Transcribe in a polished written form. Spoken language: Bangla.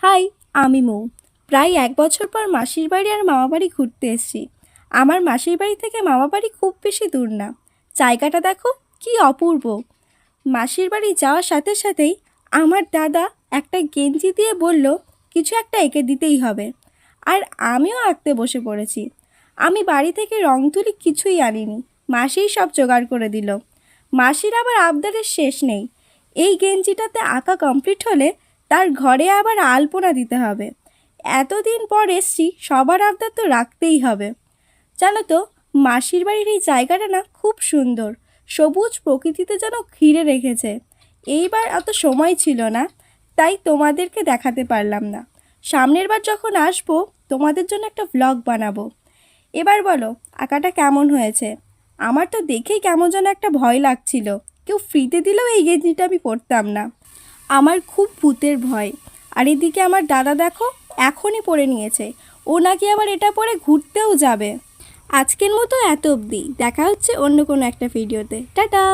হাই, আমি মৌ। প্রায় ১ বছর পর মাসির বাড়ি আর মামাবাড়ি ঘুরতে এসেছি। আমার মাসির বাড়ি থেকে মামাবাড়ি খুব বেশি দূর না। জায়গাটা দেখো কি অপূর্ব। মাসির বাড়ি যাওয়ার সাথে সাথেই আমার দাদা একটা গেঞ্জি দিয়ে বলল কিছু একটা এঁকে দিতেই হবে। আর আমিও আঁকতে বসে পড়েছি। আমি বাড়ি থেকে রং তুলি কিছুই আনিনি, মাসিই সব জোগাড় করে দিল। মাসির আবার আবদারের শেষ নেই। এই গেঞ্জিটাতে আঁকা কমপ্লিট হলে তার ঘরে আবার আলপনা দিতে হবে। এতদিন পর এসছি, সবার আবদার তো রাখতেই হবে। জানো তো, মাসির বাড়ির এই জায়গাটা না খুব সুন্দর, সবুজ প্রকৃতিতে যেন ঘিরে রেখেছে। এইবার অত সময় ছিল না, তাই তোমাদেরকে দেখাতে পারলাম না। সামনের বার যখন আসবো তোমাদের জন্য একটা ভ্লগ বানাবো। এবার বলো আঁকাটা কেমন হয়েছে? আমার তো দেখেই কেমন যেন একটা ভয় লাগছিল। কেউ ফ্রিতে দিলেও এই গেঞ্জিটা আমি পরতাম না। আমার খুব ভূতের ভয়। আর এদিকে আমার দাদা দেখো এখনই পরে নিয়েছে। ও নাকি আবার এটা পরে ঘুরতেও যাবে। আজকের মতো এত অবধি, দেখা হচ্ছে অন্য কোনো একটা ভিডিওতে। টাটা।